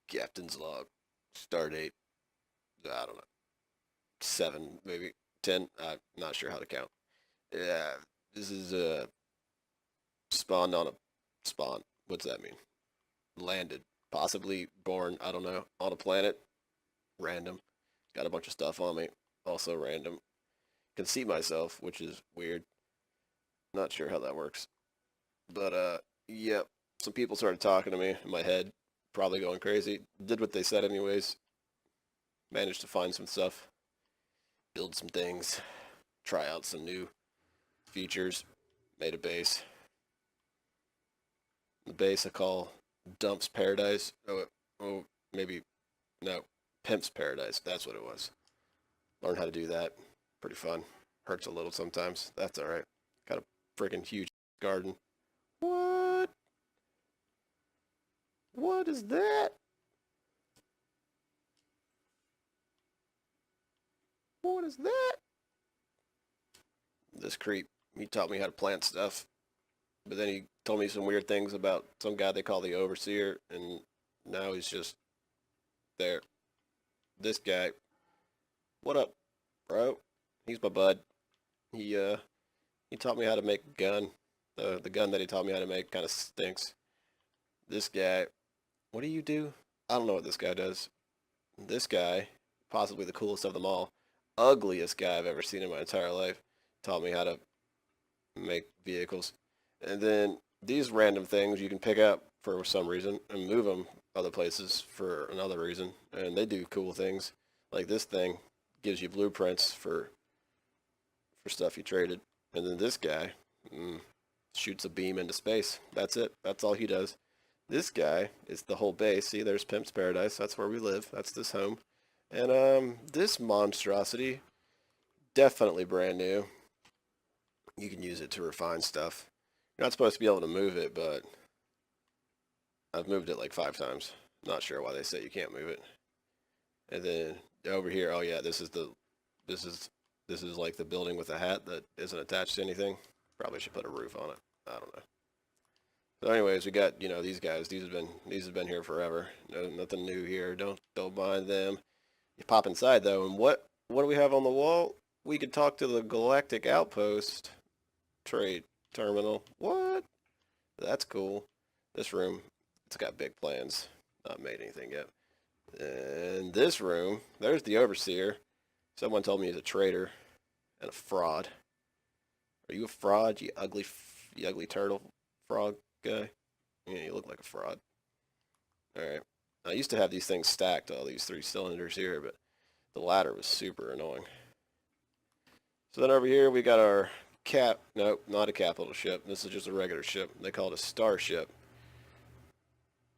Captain's log. Stardate. I don't know. 7, maybe 10. I'm not sure how to count. Yeah, this is spawned on a spawn. What's that mean? Landed, possibly born. I don't know. On a planet. Random. Got a bunch of stuff on me. Also random. Can see myself, which is weird. Not sure how that works. But yep. Some people started talking to me in my head, probably going crazy. Did what they said anyways. Managed to find some stuff, build some things, try out some new features. Made a base. The base I call Dump's Paradise. Oh, maybe no, Pimp's Paradise. That's what it was. Learn how to do that. Pretty fun. Hurts a little sometimes. That's all right. Got a freaking huge garden. What? What is that? What is that? This creep. He taught me how to plant stuff, but then he told me some weird things about some guy they call the overseer, and now he's just there. This guy. What up, bro? He's my bud. He taught me how to make a gun. The gun that he taught me how to make kind of stinks. This guy. What do you do? I don't know what this guy does. This guy, possibly the coolest of them all, ugliest guy I've ever seen in my entire life, taught me how to make vehicles. And then these random things you can pick up for some reason and move them other places for another reason. And they do cool things. Like this thing gives you blueprints for stuff you traded. And then this guy shoots a beam into space. That's it. That's all he does. This guy is the whole base. See, there's Pimp's Paradise. That's where we live. That's this home. And this monstrosity, definitely brand new. You can use it to refine stuff. You're not supposed to be able to move it, but I've moved it like 5 times. Not sure why they say you can't move it. And then over here, oh yeah, this is this is like the building with a hat that isn't attached to anything. Probably should put a roof on it. I don't know. So anyways, we got, these guys. These have been here forever. No, nothing new here. Don't mind them. You pop inside though, and what do we have on the wall? We could talk to the Galactic Outpost trade terminal. What? That's cool. This room, it's got big plans. Not made anything yet. And this room, there's the Overseer. Someone told me he's a traitor and a fraud. Are you a fraud, you ugly turtle frog guy? Yeah, you look like a fraud. All right. I used to have these things stacked, all these 3 cylinders here, but the ladder was super annoying. So then over here we got our nope, not a capital ship. This is just a regular ship. They call it a starship.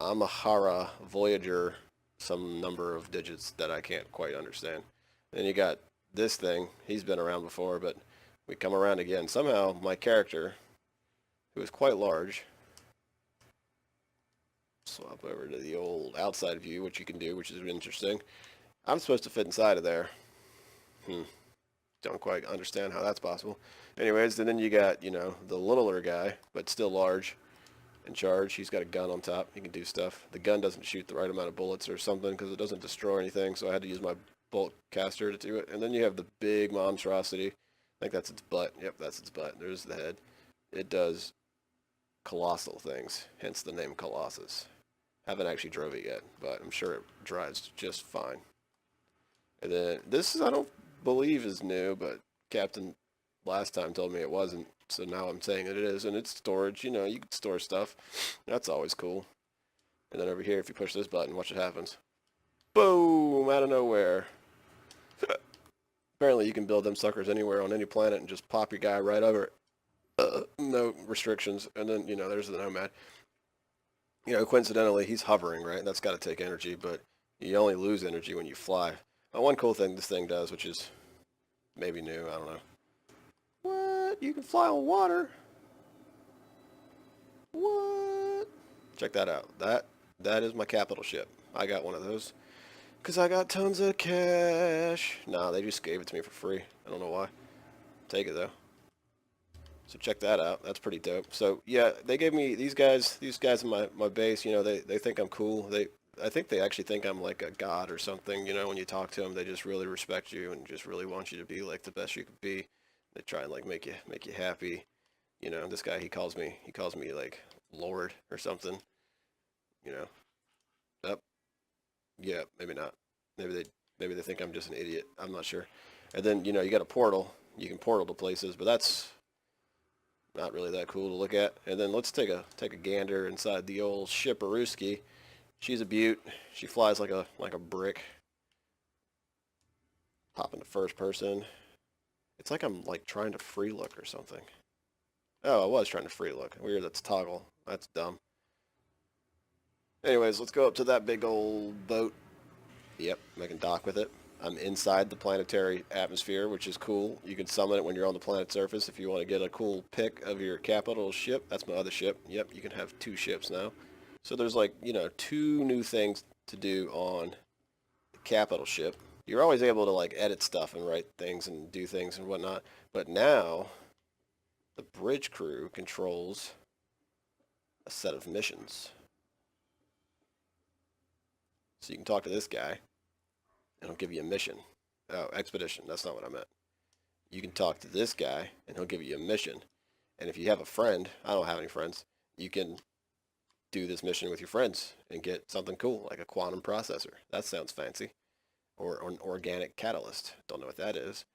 Amahara Voyager, some number of digits that I can't quite understand. Then you got this thing. He's been around before, but we come around again. Somehow my character, who is quite large, swap over to the old outside view, which you can do, which is interesting. I'm supposed to fit inside of there. Don't quite understand how that's possible. Anyways, and then you got, the littler guy, but still large, in charge. He's got a gun on top. He can do stuff. The gun doesn't shoot the right amount of bullets or something because it doesn't destroy anything, so I had to use my bolt caster to do it. And then you have the big monstrosity. I think that's its butt. Yep, that's its butt. There's the head. It does colossal things, hence the name Colossus. Haven't actually drove it yet, but I'm sure it drives just fine. And then this is, I don't believe is new, but Captain last time told me it wasn't, so now I'm saying it is, and it's storage. You can store stuff. That's always cool. And then over here, if you push this button, watch what happens. Boom! Out of nowhere. Apparently you can build them suckers anywhere on any planet and just pop your guy right over it. No restrictions. And then, there's the Nomad. Coincidentally, he's hovering, right? That's got to take energy, but you only lose energy when you fly. One cool thing this thing does, which is maybe new, I don't know. What? You can fly on water? What? Check that out. That is my capital ship. I got one of those. Because I got tons of cash. Nah, they just gave it to me for free. I don't know why. Take it, though. So check that out. That's pretty dope. So, yeah, they gave me these guys in my base, they think I'm cool. I think they actually think I'm like a god or something. You know, when you talk to them, they just really respect you and just really want you to be like the best you could be. They try and like make you happy. You know, this guy he calls me like Lord or something. You know, up, yeah, maybe not. Maybe they think I'm just an idiot. I'm not sure. And then you know you got a portal. You can portal to places, but that's not really that cool to look at. And then let's take a gander inside the old Shipperooski. She's a beaut. She flies like a brick. Hop into first person. It's like I'm like trying to free look or something. Oh, I was trying to free look. Weird, that's toggle. That's dumb. Anyways, let's go up to that big old boat. Yep, I can dock with it. I'm inside the planetary atmosphere, which is cool. You can summon it when you're on the planet's surface if you want to get a cool pic of your capital ship. That's my other ship. Yep, you can have 2 ships now. So there's like, you know, 2 new things to do on the capital ship. You're always able to like edit stuff and write things and do things and whatnot. But now the bridge crew controls a set of missions. So you can talk to this guy and he'll give you a mission. Oh, expedition. That's not what I meant. You can talk to this guy and he'll give you a mission. And if you have a friend, I don't have any friends, you can do this mission with your friends and get something cool like a quantum processor. That sounds fancy. Or an organic catalyst. Don't know what that is.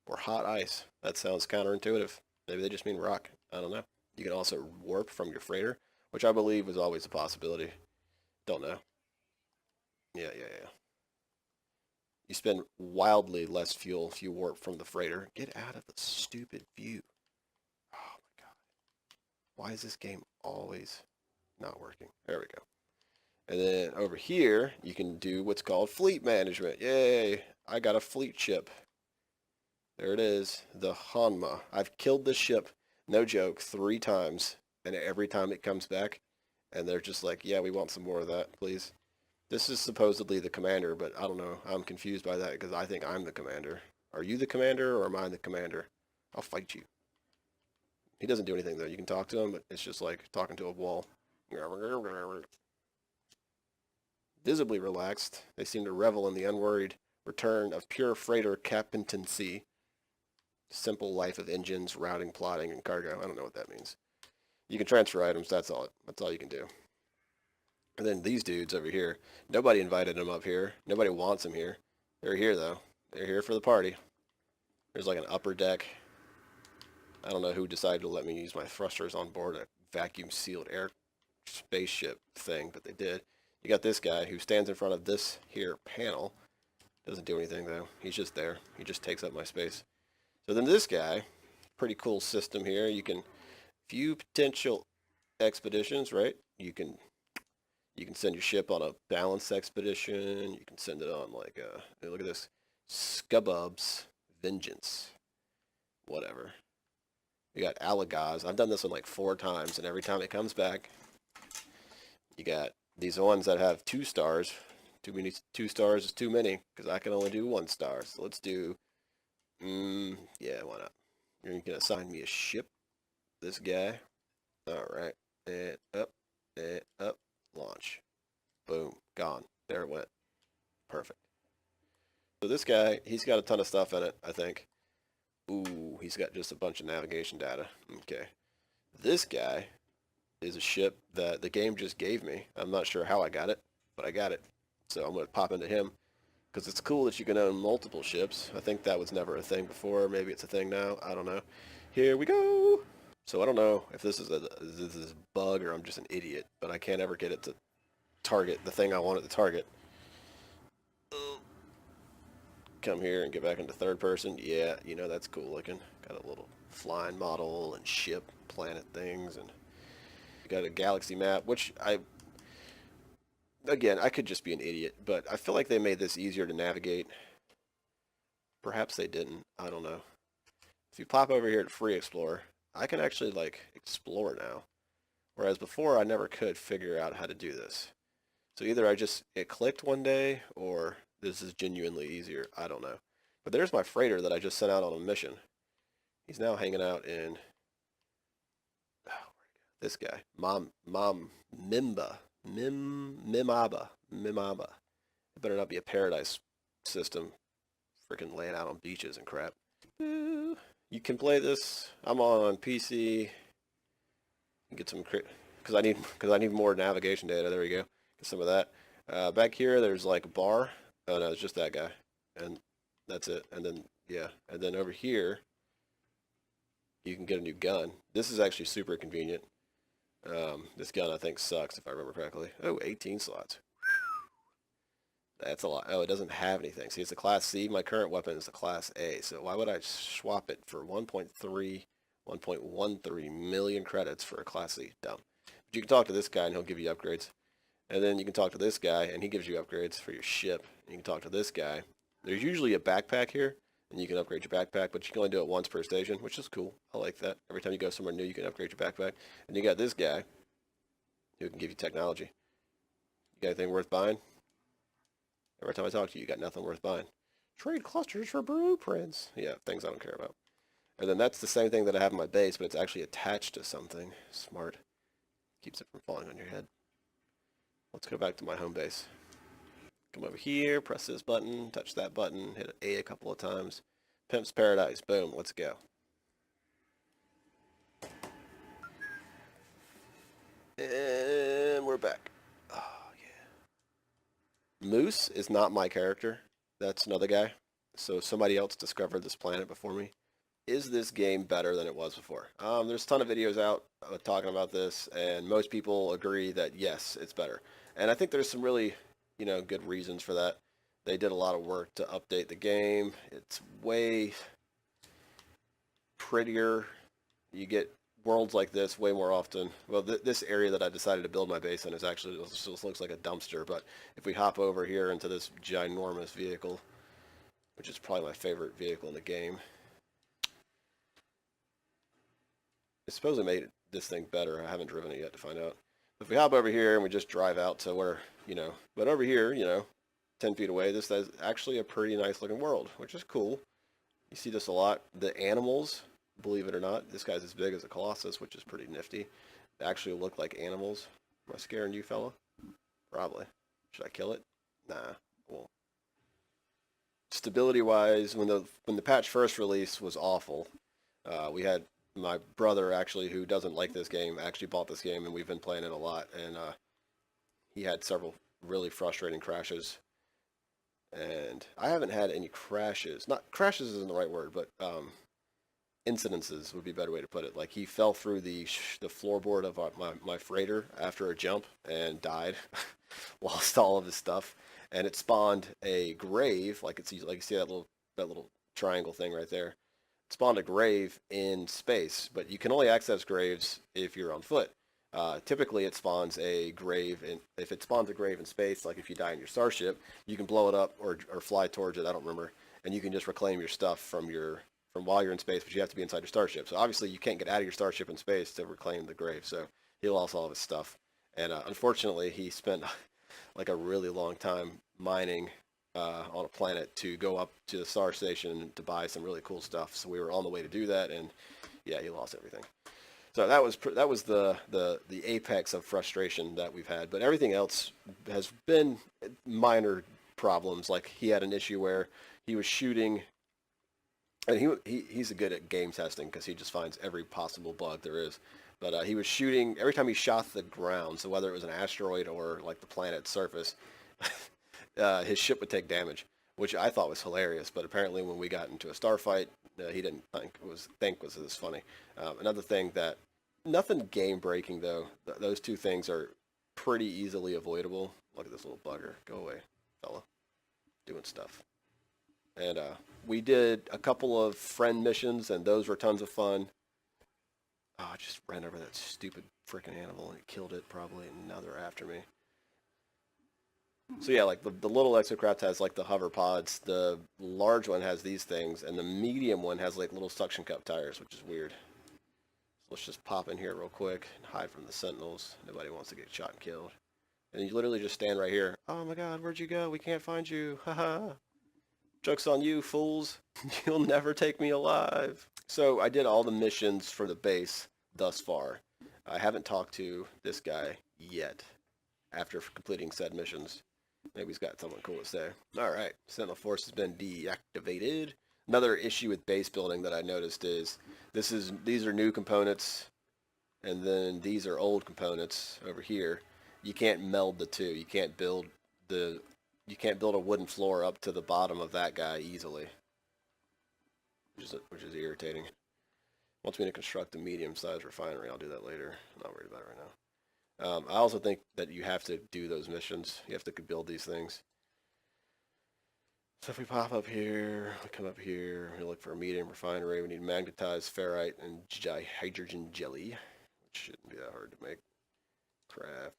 Or hot ice. That sounds counterintuitive. Maybe they just mean rock. I don't know. You can also warp from your freighter, which I believe was always a possibility. Don't know. Yeah. You spend wildly less fuel if you warp from the freighter. Get out of the stupid view. Oh my god. Why is this game always not working? There we go. And then over here, you can do what's called fleet management. Yay! I got a fleet ship. There it is, the Hanma. I've killed this ship, no joke, 3 times. And every time it comes back, and they're just like, yeah, we want some more of that, please. This is supposedly the commander, but I don't know. I'm confused by that because I think I'm the commander. Are you the commander or am I the commander? I'll fight you. He doesn't do anything though. You can talk to him, but it's just like talking to a wall. Visibly relaxed, they seem to revel in the unworried return of pure freighter captaincy. Simple life of engines, routing, plotting, and cargo. I don't know what that means. You can transfer items. That's all you can do. And then these dudes over here, nobody invited them up here. Nobody wants them here. They're here, though. They're here for the party. There's like an upper deck. I don't know who decided to let me use my thrusters on board a vacuum-sealed air spaceship thing, but they did. You got this guy who stands in front of this here panel. Doesn't do anything, though. He's just there. He just takes up my space. So then this guy, pretty cool system here. You can view potential expeditions, right? You can send your ship on a balanced expedition. You can send it on like a, hey, look at this, Scubub's Vengeance. Whatever. You got Alagaz. I've done this one like 4 times, and every time it comes back, you got these ones that have 2 stars. Too many 2 stars is too many, because I can only do 1 star. So let's do, yeah, why not? You're going to assign me a ship. This guy. All right. And up. Launch. Boom. Gone. There it went. Perfect. So this guy, he's got a ton of stuff in it, I think. Ooh, he's got just a bunch of navigation data. Okay. This guy is a ship that the game just gave me. I'm not sure how I got it, but I got it. So I'm going to pop into him because it's cool that you can own multiple ships. I think that was never a thing before. Maybe it's a thing now. I don't know. Here we go. So I don't know if this is a bug or I'm just an idiot, but I can't ever get it to target the thing I want it to target. Come here and get back into third person. Yeah, you know, that's cool looking. Got a little flying model and ship, planet things, and got a galaxy map, which again, I could just be an idiot, but I feel like they made this easier to navigate. Perhaps they didn't. I don't know. If you pop over here to Free Explorer, I can actually, like, explore now. Whereas before, I never could figure out how to do this. So either it clicked one day, or this is genuinely easier. I don't know. But there's my freighter that I just sent out on a mission. He's now hanging out in, this guy, Mom Mimba. Mimaba. It better not be a paradise system. Freaking laying out on beaches and crap. You can play this. I'm on PC. Get some because I need more navigation data. There we go. Get some of that. Back here, there's like a bar. Oh no, it's just that guy, and that's it. And then yeah, and then over here, you can get a new gun. This is actually super convenient. This gun I think sucks if I remember correctly. Oh, 18 slots. That's a lot. Oh, it doesn't have anything. See, it's a Class C. My current weapon is a Class A. So why would I swap it for 1.13 million credits for a Class C? Dumb. But you can talk to this guy and he'll give you upgrades. And then you can talk to this guy and he gives you upgrades for your ship. And you can talk to this guy. There's usually a backpack here and you can upgrade your backpack, but you can only do it once per station, which is cool. I like that. Every time you go somewhere new, you can upgrade your backpack. And you got this guy who can give you technology. You got anything worth buying? Every time I talk to you, you got nothing worth buying. Trade clusters for blueprints. Yeah, things I don't care about. And then that's the same thing that I have in my base, but it's actually attached to something. Smart. Keeps it from falling on your head. Let's go back to my home base. Come over here, press this button, touch that button, hit A a couple of times. Pimp's Paradise. Boom, let's go. And we're back. Moose is not my character. That's another guy. So somebody else discovered this planet before me. Is this game better than it was before? There's a ton of videos out talking about this, and most people agree that yes, it's better. And I think there's some really, good reasons for that. They did a lot of work to update the game. It's way prettier. You get worlds like this way more often. Well, this area that I decided to build my base in is actually just looks like a dumpster. But if we hop over here into this ginormous vehicle, which is probably my favorite vehicle in the game, I suppose it made this thing better. I haven't driven it yet to find out. If we hop over here and we just drive out to where, but over here, 10 feet away, this is actually a pretty nice looking world, which is cool. You see this a lot. The animals, believe it or not, this guy's as big as a Colossus, which is pretty nifty. They actually look like animals. Am I scaring you, fella? Probably. Should I kill it? Nah. Well, stability-wise, when the patch first released was awful. We had my brother actually, who doesn't like this game, actually bought this game, and we've been playing it a lot. And he had several really frustrating crashes. And I haven't had any crashes. Not crashes isn't the right word, but incidences would be a better way to put it. Like he fell through the floorboard of my freighter after a jump and died, lost all of his stuff, and it spawned a grave. Like you see that little triangle thing right there. It spawned a grave in space, but you can only access graves if you're on foot. Typically, it spawns a grave, and if it spawns a grave in space, like if you die in your starship, you can blow it up or fly towards it. I don't remember, and you can just reclaim your stuff from while you're in space, but you have to be inside your starship. So obviously, you can't get out of your starship in space to reclaim the grave. So he lost all of his stuff, and unfortunately, he spent like a really long time mining on a planet to go up to the star station to buy some really cool stuff. So we were on the way to do that, and yeah, he lost everything. So that was the apex of frustration that we've had. But everything else has been minor problems. Like he had an issue where he was shooting, and he's good at game testing because he just finds every possible bug there is. But he was shooting every time he shot the ground. So whether it was an asteroid or like the planet's surface, his ship would take damage, which I thought was hilarious. But apparently, when we got into a starfight, he didn't think was this funny. Another thing that nothing game breaking though. Those two things are pretty easily avoidable. Look at this little bugger. Go away, fella. Doing stuff. And we did a couple of friend missions, and those were tons of fun. Oh, I just ran over that stupid freaking animal and killed it probably, and now they're after me. So yeah, like the little exocraft has like the hover pods, the large one has these things, and the medium one has like little suction cup tires, which is weird. So let's just pop in here real quick and hide from the sentinels. Nobody wants to get shot and killed. And you literally just stand right here. Oh my god, where'd you go? We can't find you. Haha. Joke's on you, fools. You'll never take me alive. So I did all the missions for the base thus far. I haven't talked to this guy yet. after completing said missions. Maybe he's got something cool to say. All right, Sentinel Force has been deactivated. Another issue with base building that I noticed is these are new components, and then these are old components over here. You can't meld the two. You can't build a wooden floor up to the bottom of that guy easily, which is irritating. Wants me to construct a medium-sized refinery. I'll do that later. I'm not worried about it right now. I also think that you have to do those missions. You have to build these things. So if we pop up here, we come up here, we look for a medium refinery. We need magnetized ferrite and hydrogen jelly, which shouldn't be that hard to make. Craft.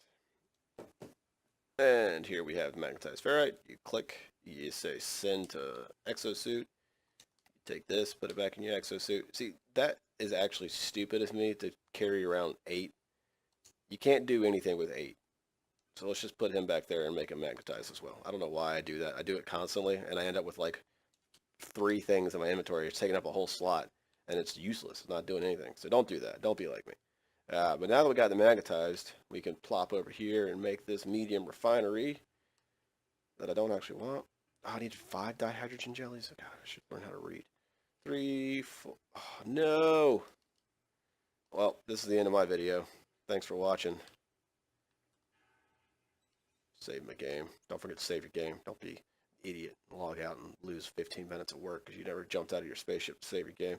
And here we have magnetized ferrite. You click, you say send to exosuit. You take this, put it back in your exosuit. See, that is actually stupid of me to carry around 8. You can't do anything with 8. So let's just put him back there and make him magnetized as well. I don't know why I do that. I do it constantly, and I end up with like 3 things in my inventory. It's taking up a whole slot, and it's useless. It's not doing anything. So don't do that. Don't be like me. But now that we got the magnetized, we can plop over here and make this medium refinery that I don't actually want. Oh, I need 5 dihydrogen jellies. God, I should learn how to read. 3, 4. Oh, no. Well, this is the end of my video. Thanks for watching. Save my game. Don't forget to save your game. Don't be an idiot and log out and lose 15 minutes of work because you never jumped out of your spaceship to save your game.